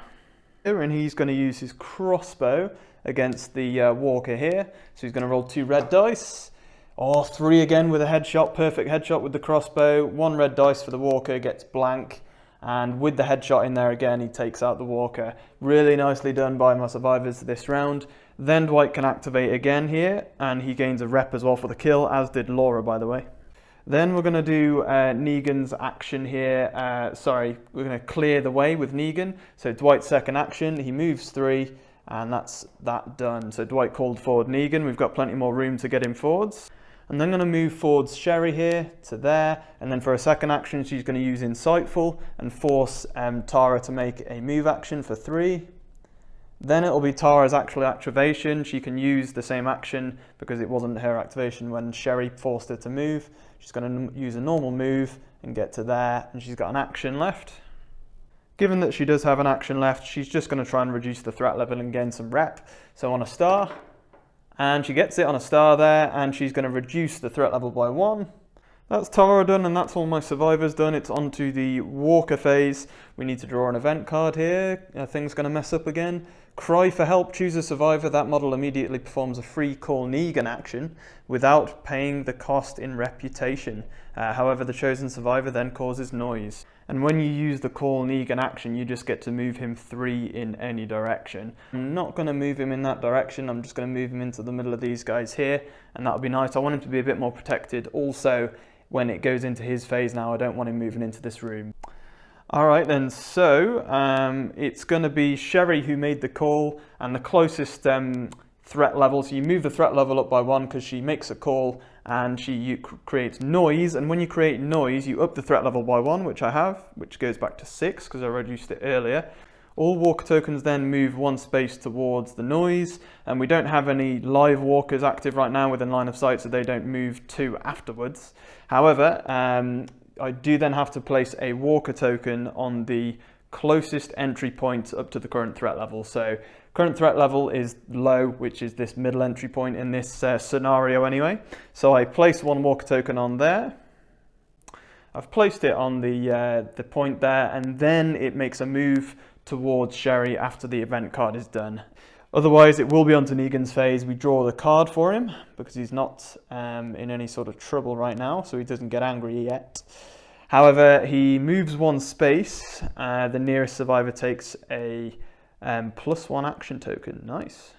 Speaker 2: and he's going to use his crossbow against the walker here. So he's going to roll 2 red dice. 3 again with a headshot, perfect headshot with the crossbow. 1 red dice for the walker, gets blank. And with the headshot in there again, he takes out the walker. Really nicely done by my survivors this round. Then Dwight can activate again here, and he gains a rep as well for the kill, as did Laura, by the way. Then we're going to do Negan's action here. We're going to clear the way with Negan. So Dwight's second action, he moves 3, and that's that done. So Dwight called forward Negan. We've got plenty more room to get him forwards. And then I'm going to move forwards Sherry here to there, and then for a second action she's going to use Insightful and force Tara to make a move action for 3. Then it'll be Tara's actual activation. She can use the same action because it wasn't her activation when Sherry forced her to move. She's going to use a normal move and get to there, and she's got an action left. Given that she does have an action left, she's just going to try and reduce the threat level and gain some rep. So on a star, and she gets it on a star there, and she's going to reduce the threat level by 1. That's Tara done, and that's all my survivors done. It's on to the walker phase. We need to draw an event card here. Things going to mess up again. Cry for help, choose a survivor. That model immediately performs a free call Negan action without paying the cost in reputation. However, the chosen survivor then causes noise. And when you use the call Negan action, you just get to move him 3 in any direction. I'm not going to move him in that direction. I'm just going to move him into the middle of these guys here, and that'll be nice. I want him to be a bit more protected. Also, when it goes into his phase now, I don't want him moving into this room. Alright then, so it's going to be Sherry who made the call, and the closest threat level, so you move the threat level up by 1 because she makes a call and she creates noise, and when you create noise you up the threat level by 1, which I have, which goes back to 6 because I reduced it earlier. All walker tokens then move 1 space towards the noise, and we don't have any live walkers active right now within line of sight, so they don't move 2 afterwards. However, I do then have to place a walker token on the closest entry point up to the current threat level. So current threat level is low, which is this middle entry point in this scenario anyway. So I place 1 walker token on there. I've placed it on the point there, and then it makes a move towards Sherry after the event card is done. Otherwise, it will be onto Negan's phase. We draw the card for him because he's not in any sort of trouble right now, so he doesn't get angry yet. However, he moves 1 space. The nearest survivor takes a +1 action token. Nice.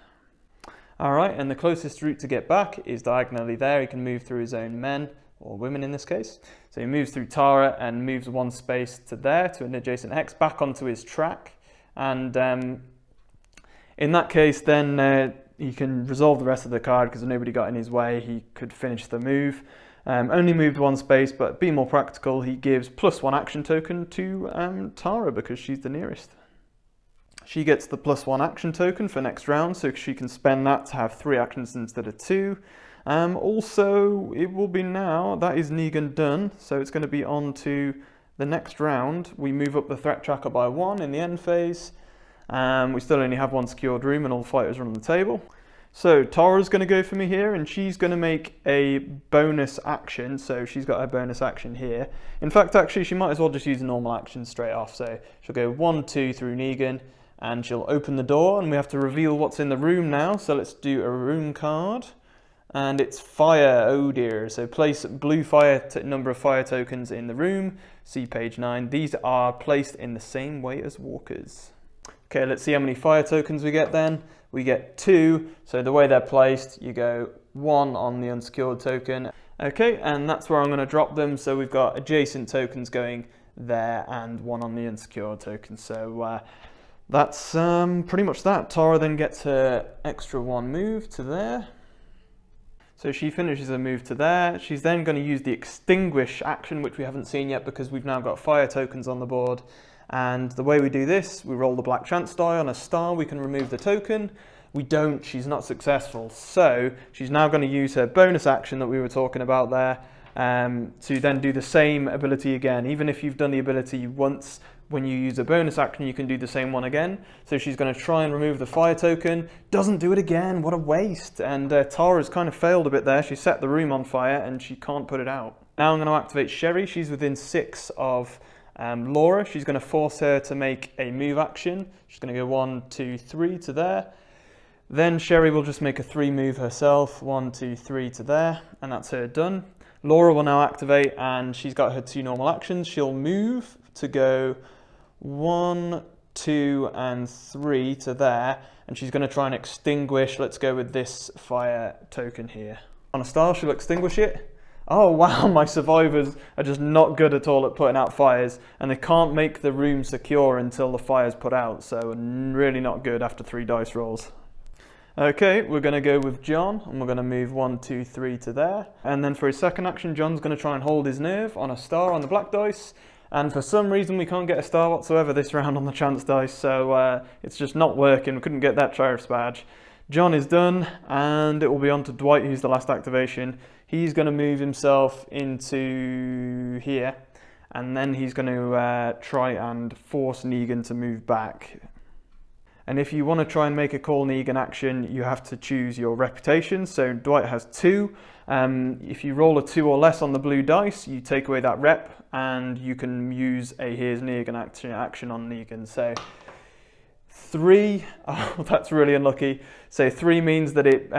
Speaker 2: All right, and the closest route to get back is diagonally there. He can move through his own men, or women in this case. So he moves through Tara and moves 1 space to there, to an adjacent hex, back onto his track. And in that case, then he can resolve the rest of the card because nobody got in his way. He could finish the move. Only moved 1 space, but be more practical, he gives +1 action token to Tara because she's the nearest. She gets the +1 action token for next round, so she can spend that to have 3 actions instead of 2. Also, it will be now, that is Negan done, so it's going to be on to the next round. We move up the threat tracker by 1 in the end phase. We still only have 1 secured room and all the fighters are on the table. So Tara's going to go for me here, and she's going to make a bonus action, so she's got her bonus action here. In fact, actually, she might as well just use a normal action straight off, so she'll go 1, 2 through Negan, and she'll open the door, and we have to reveal what's in the room now, so let's do a room card. and it's fire. Oh dear. So place blue number of fire tokens in the room. See page 9. These are placed in the same way as walkers. Okay, let's see how many fire tokens we get then. We get 2. So the way they're placed, you go 1 on the unsecured token. Okay, and that's where I'm going to drop them. So we've got adjacent tokens going there and 1 on the unsecured token. So that's pretty much that. Tara then gets her extra 1 move to there. So she finishes her move to there. She's then going to use the extinguish action, which we haven't seen yet because we've now got fire tokens on the board. And the way we do this, we roll the black chance die. On a star, we can remove the token. We don't, she's not successful. So she's now going to use her bonus action that we were talking about there to then do the same ability again. Even if you've done the ability once, when you use a bonus action, you can do the same one again. So she's going to try and remove the fire token. Doesn't do it again. What a waste. And Tara's kind of failed a bit there. She set the room on fire and she can't put it out. Now I'm going to activate Sherry. She's within 6 of Laura. She's going to force her to make a move action. She's going to go 1, 2, 3 to there. Then Sherry will just make a 3 move herself. 1, 2, 3 to there. And that's her done. Laura will now activate and she's got her 2 normal actions. She'll move to go 1, 2, and 3 to there, and she's going to try and extinguish. Let's go with this fire token here. On a star, she'll extinguish it. Oh wow, my survivors are just not good at all at putting out fires, and they can't make the room secure until the fire's put out, so really not good after 3 dice rolls. Okay, we're going to go with John, and we're going to move 1, 2, 3 to there. And then for his second action, John's going to try and hold his nerve on a star on the black dice. And for some reason, we can't get a star whatsoever this round on the chance dice, so it's just not working. We couldn't get that sheriff's badge. John is done, and it will be on to Dwight, who's the last activation. He's going to move himself into here, and then he's going to try and force Negan to move back. And if you want to try and make a call Negan action, you have to choose your reputation. So Dwight has 2. If you roll a 2 or less on the blue dice, you take away that rep, and you can use a here's Negan action on Negan. So 3, oh, that's really unlucky. So 3 means that it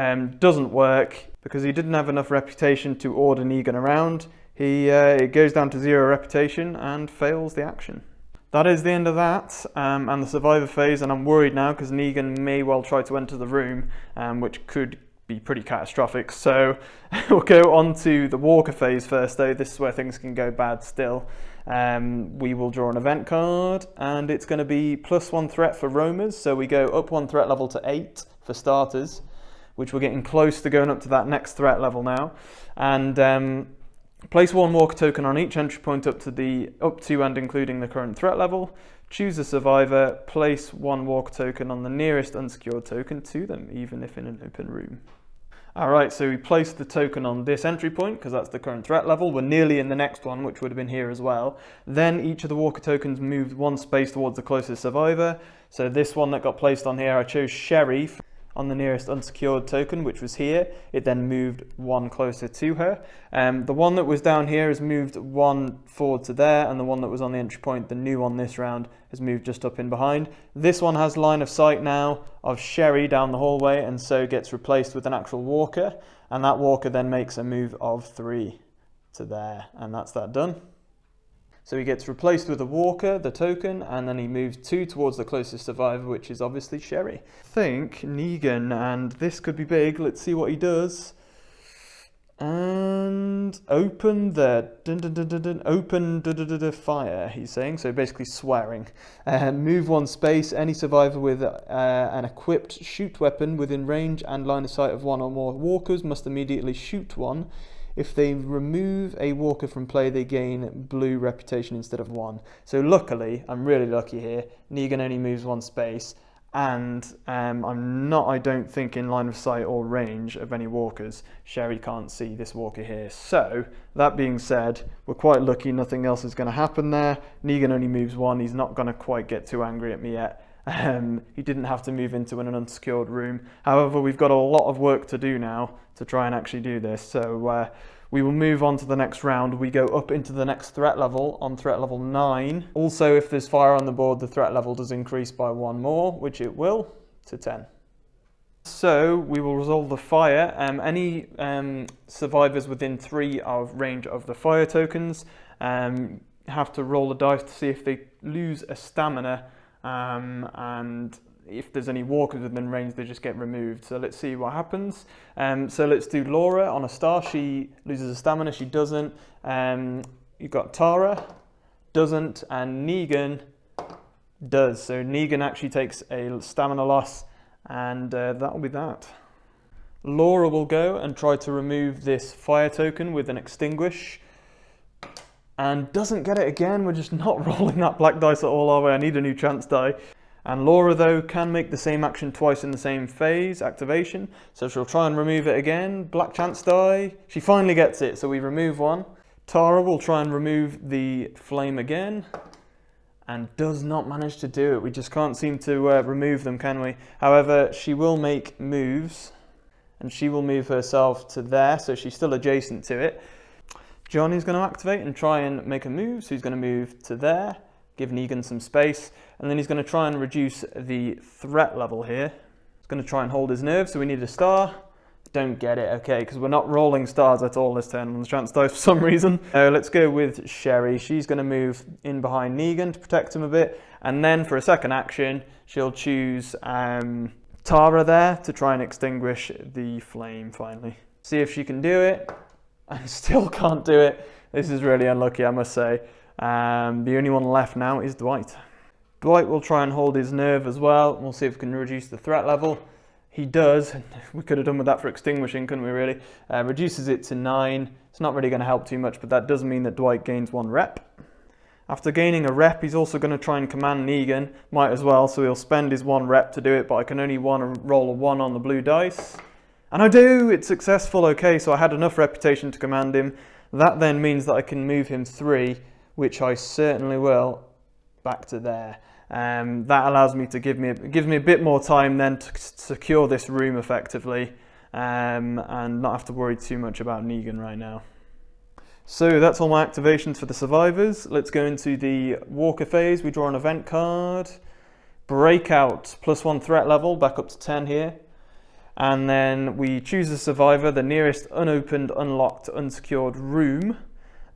Speaker 2: doesn't work because he didn't have enough reputation to order Negan around. It goes down to 0 reputation and fails the action. That is the end of that and the survivor phase, and I'm worried now because Negan may well try to enter the room, which could be pretty catastrophic. So we'll go on to the walker phase first though. This is where things can go bad still. We will draw an event card, and it's going to be +1 threat for roamers, so we go up 1 threat level to 8 for starters, which we're getting close to going up to that next threat level now. And place 1 walker token on each entry point up to and including the current threat level. Choose a survivor, place 1 walker token on the nearest unsecured token to them, even if in an open room. Alright, so we place the token on this entry point because that's the current threat level. We're nearly in the next one, which would have been here as well. Then each of the walker tokens moved 1 space towards the closest survivor. So this one that got placed on here, I chose Sherry on the nearest unsecured token, which was here. It then moved 1 closer to her. The one that was down here has moved 1 forward to there, and the one that was on the entry point, the new one this round, has moved just up in behind. This one has line of sight now of Sherry down the hallway, and so gets replaced with an actual walker, and that walker then makes a move of 3 to there, and that's that done. So he gets replaced with a walker, the token, and then he moves 2 towards the closest survivor, which is obviously Sherry. I think Negan, and this could be big. Let's see what he does. And open the fire, he's saying, so basically swearing. Move 1 space, any survivor with an equipped shoot weapon within range and line of sight of 1 or more walkers must immediately shoot 1. If they remove a walker from play, they gain blue reputation instead of 1. So luckily, I'm really lucky here, Negan only moves 1 space, and I'm not, I don't think, in line of sight or range of any walkers. Sherry can't see this walker here. So, that being said, we're quite lucky nothing else is going to happen there. Negan only moves 1, he's not going to quite get too angry at me yet. He didn't have to move into an unsecured room. However, we've got a lot of work to do now to try and actually do this. So we will move on to the next round. We go up into the next threat level on threat level 9. Also, if there's fire on the board, the threat level does increase by 1 more, which it will, to 10. So we will resolve the fire. Any survivors within 3 of range of the fire tokens have to roll a dice to see if they lose a stamina, and if there's any walkers within range, they just get removed. So let's see what happens. So let's do Laura on a star. She loses a stamina, she doesn't. You've got Tara, doesn't, and Negan does. So Negan actually takes a stamina loss, and that'll be that. Laura will go and try to remove this fire token with an extinguish, and doesn't get it again. We're just not rolling that black dice at all, are we? I need a new chance die. And Laura, though, can make the same action twice in the same phase, activation. So she'll try and remove it again. Black chance die. She finally gets it, so we remove one. Tara will try and remove the flame again, and does not manage to do it. We just can't seem to remove them, can we? However, she will make moves, and she will move herself to there, so she's still adjacent to it. Johnny's going to activate and try and make a move, so he's going to move to there, give Negan some space, and then he's going to try and reduce the threat level here. He's going to try and hold his nerve, so we need a star. Don't get it, okay, because we're not rolling stars at all this turn on the chance die for some reason. Let's go with Sherry. She's going to move in behind Negan to protect him a bit, and then for a second action, she'll choose Tara there to try and extinguish the flame finally. See if she can do it, and still can't do it. This is really unlucky, I must say. The only one left now is Dwight. Dwight will try and hold his nerve as well. We'll see if we can reduce the threat level. He does. We could have done with that for extinguishing, couldn't we really? Reduces it to 9. It's not really going to help too much, but that does mean that Dwight gains 1 rep. After gaining a rep, he's also going to try and command Negan. Might as well, so he'll spend his 1 rep to do it, but I can only roll a 1 on the blue dice. And I do! It's successful, okay, so I had enough reputation to command him. That then means that I can move him 3, which I certainly will, back to there. That allows me to gives me a bit more time then to secure this room effectively, and not have to worry too much about Negan right now. So that's all my activations for the survivors. Let's go into the walker phase. We draw an event card. Breakout, +1 threat level, back up to 10 here. And then we choose a survivor, the nearest unopened, unlocked, unsecured room.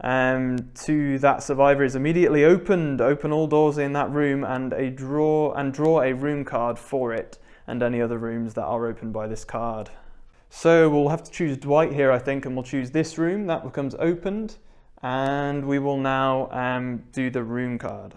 Speaker 2: To that survivor is immediately opened. Open all doors in that room and draw a room card for it and any other rooms that are opened by this card. So we'll have to choose Dwight here, I think, and we'll choose this room. That becomes opened, and we will now do the room card.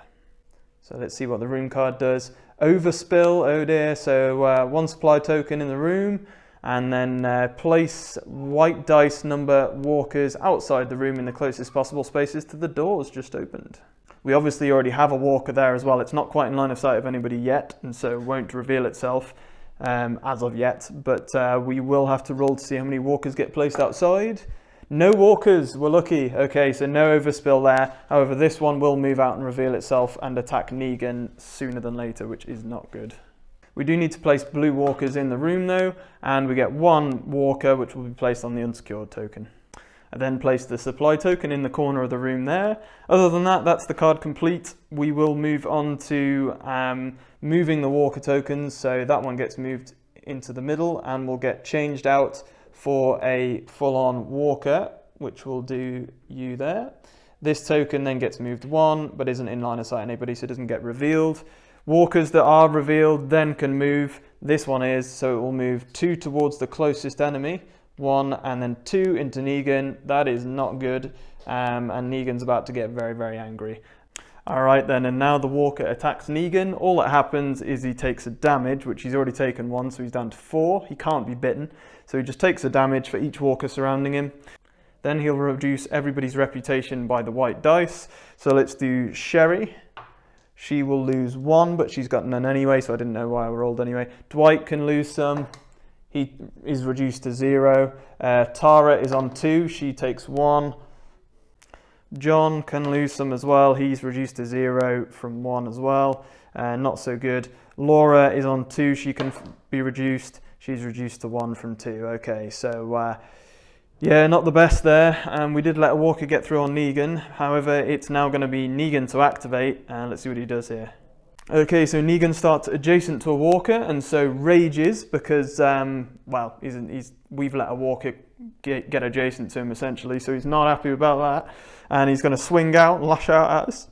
Speaker 2: So let's see what the room card does. Overspill, oh dear. So 1 supply token in the room. And then place white dice number walkers outside the room in the closest possible spaces to the doors just opened. We obviously already have a walker there as well. It's not quite in line of sight of anybody yet, and so won't reveal itself as of yet. But we will have to roll to see how many walkers get placed outside. No walkers, we're lucky. Okay, so no overspill there. However, this one will move out and reveal itself and attack Negan sooner than later, which is not good. We do need to place blue walkers in the room though, and we get 1 walker which will be placed on the unsecured token. I then place the supply token in the corner of the room there. Other than that, that's the card complete. We will move on to moving the walker tokens, so that one gets moved into the middle and will get changed out for a full-on walker, which will do you there. This token then gets moved 1, but isn't in line of sight anybody, so it doesn't get revealed. Walkers that are revealed then can move. This one is, so it will move 2 towards the closest enemy, 1 and then 2 into Negan. That is not good, and Negan's about to get very, very angry. Alright then, and now the walker attacks Negan. All that happens is he takes a damage, which he's already taken 1, so he's down to 4. He can't be bitten, so he just takes a damage for each walker surrounding him. Then he'll reduce everybody's reputation by the white dice. So let's do Sherry. She will lose 1, but she's got none anyway, so I didn't know why I rolled anyway. Dwight can lose some. He is reduced to 0. Tara is on 2. She takes 1. John can lose some as well. He's reduced to 0 from 1 as well. Not so good. Laura is on 2. She can be reduced. She's reduced to 1 from 2. Okay, so yeah, not the best there. We did let a walker get through on Negan. However, it's now going to be Negan to activate. Let's see what he does here. Okay, so Negan starts adjacent to a walker and so rages because, well, we've let a walker get adjacent to him essentially, so he's not happy about that. And he's going to swing out, lash out at us.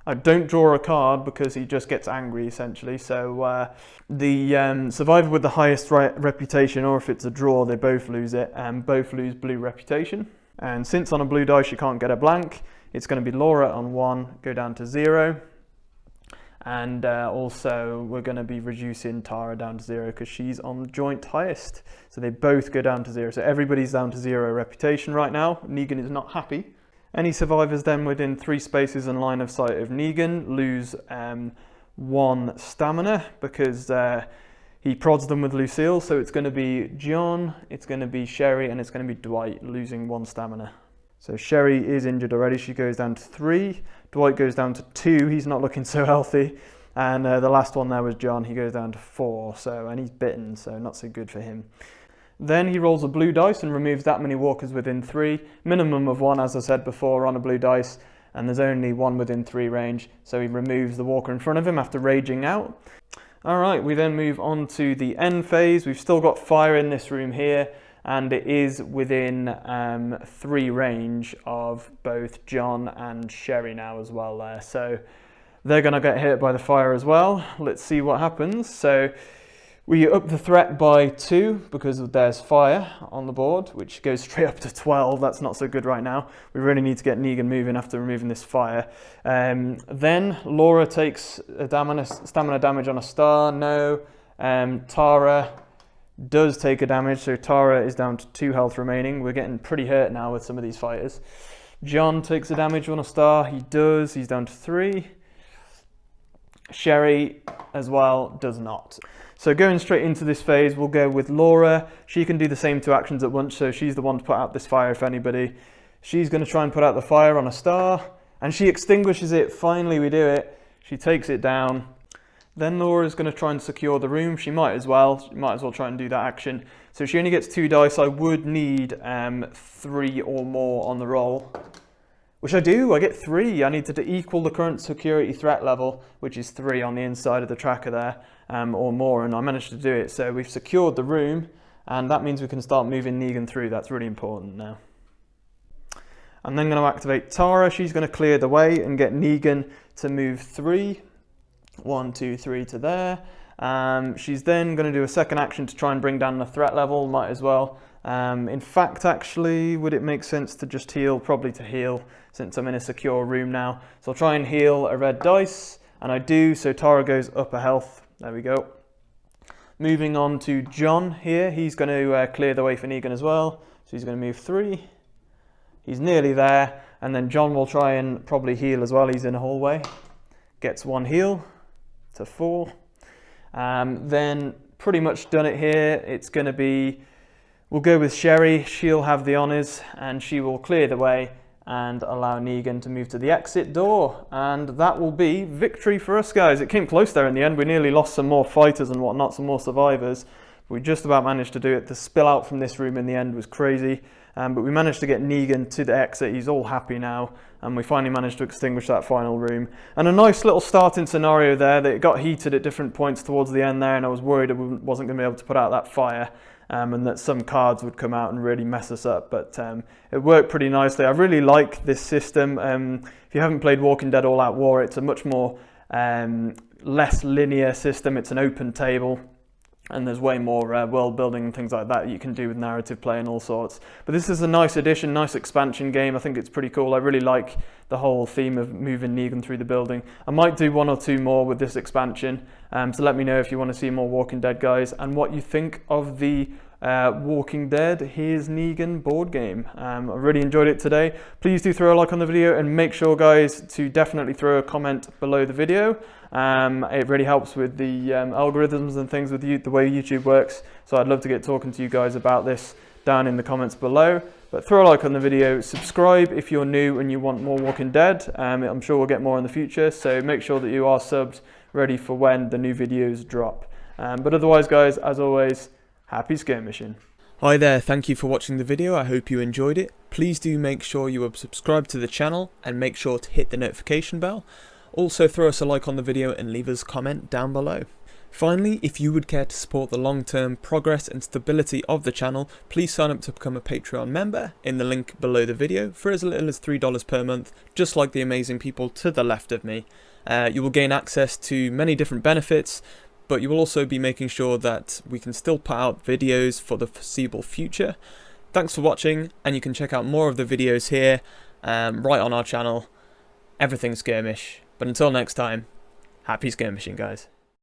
Speaker 2: I don't draw a card because he just gets angry essentially. So the survivor with the highest reputation, or if it's a draw, they both lose it, and both lose blue reputation. And since on a blue dice you can't get a blank, it's going to be Laura on 1, go down to 0. And also we're going to be reducing Tara down to 0 because she's on joint highest. So they both go down to 0. So everybody's down to 0 reputation right now. Negan is not happy. Any survivors then within 3 spaces and line of sight of Negan lose 1 stamina because he prods them with Lucille. So it's going to be John, it's going to be Sherry, and it's going to be Dwight losing 1 stamina. So Sherry is injured already. She goes down to 3. Dwight goes down to 2. He's not looking so healthy. And the last one there was John. He goes down to 4. And he's bitten, so not so good for him. Then he rolls a blue dice and removes that many walkers within 3. Minimum of 1, as I said before, on a blue dice. And there's only 1 within 3 range. So he removes the walker in front of him after raging out. Alright, we then move on to the end phase. We've still got fire in this room here. And it is within 3 range of both John and Sherry now as well there. So they're going to get hit by the fire as well. Let's see what happens. So we up the threat by 2 because there's fire on the board, which goes straight up to 12. That's not so good right now. We really need to get Negan moving after removing this fire. Then Laura takes a stamina damage on a star. No. Tara does take a damage, so Tara is down to 2 health remaining. We're getting pretty hurt now with some of these fighters. John takes a damage on a star. He does. He's down to 3. Sherry as well does not. So going straight into this phase, we'll go with Laura. She can do the same 2 actions at once, so she's the one to put out this fire if anybody. She's going to try and put out the fire on a star, and she extinguishes it. Finally we do it. She takes it down. Then Laura's going to try and secure the room. She might as well try and do that action. So she only gets 2 dice. I would need 3 or more on the roll, which I do. I get 3. I need to equal the current security threat level, which is 3 on the inside of the tracker there, or more, and I managed to do it. So we've secured the room, and that means we can start moving Negan through. That's really important now. I'm then going to activate Tara. She's going to clear the way and get Negan to move 3. 1, 2, 3 to there. She's then going to do a second action to try and bring down the threat level. Might as well. In fact, actually, would it make sense to just heal? Probably to heal, since I'm in a secure room now. So I'll try and heal a red dice, and I do. So Tara goes up a health. There we go. Moving on to John here. He's going to clear the way for Negan as well. So he's going to move 3. He's nearly there. And then John will try and probably heal as well. He's in a hallway. Gets 1 heal to 4. Then pretty much done it here. It's going to be, we'll go with Sherry. She'll have the honours and she will clear the way and allow Negan to move to the exit door. And that will be victory for us, guys. It came close there in the end. We nearly lost some more fighters and whatnot, some more survivors. We just about managed to do it. The spill out from this room in the end was crazy. But we managed to get Negan to the exit. He's all happy now. And we finally managed to extinguish that final room. And a nice little starting scenario there that it got heated at different points towards the end there. And I was worried I wasn't going to be able to put out that fire. And that some cards would come out and really mess us up. But it worked pretty nicely. I really like this system. If you haven't played Walking Dead All Out War, it's a much more less linear system. It's an open table. And there's way more world building and things like that you can do with narrative play and all sorts. But this is a nice addition, nice expansion game. I think it's pretty cool. I really like the whole theme of moving Negan through the building. I might do 1 or 2 more with this expansion. So let me know if you want to see more Walking Dead, guys, and what you think of the Walking Dead Here's Negan board game. I really enjoyed it today. Please do throw a like on the video and make sure, guys, to definitely throw a comment below the video. It really helps with the algorithms and things with the way YouTube works. So I'd love to get talking to you guys about this down in the comments below. But throw a like on the video, subscribe if you're new and you want more Walking Dead. I'm sure we'll get more in the future. So make sure that you are subbed, ready for when the new videos drop. But otherwise, guys, as always, happy skirmishing. Hi there, thank you for watching the video. I hope you enjoyed it. Please do make sure you are subscribed to the channel and make sure to hit the notification bell.
Speaker 1: Also throw us a like on the video and leave us a comment down below. Finally, if you would care to support the long-term progress and stability of the channel, please sign up to become a Patreon member in the link below the video for as little as $3 per month, just like the amazing people to the left of me. You will gain access to many different benefits, but you will also be making sure that we can still put out videos for the foreseeable future. Thanks for watching, and you can check out more of the videos here, right on our channel, Everything Skirmish. But until next time, happy skirmishing, guys.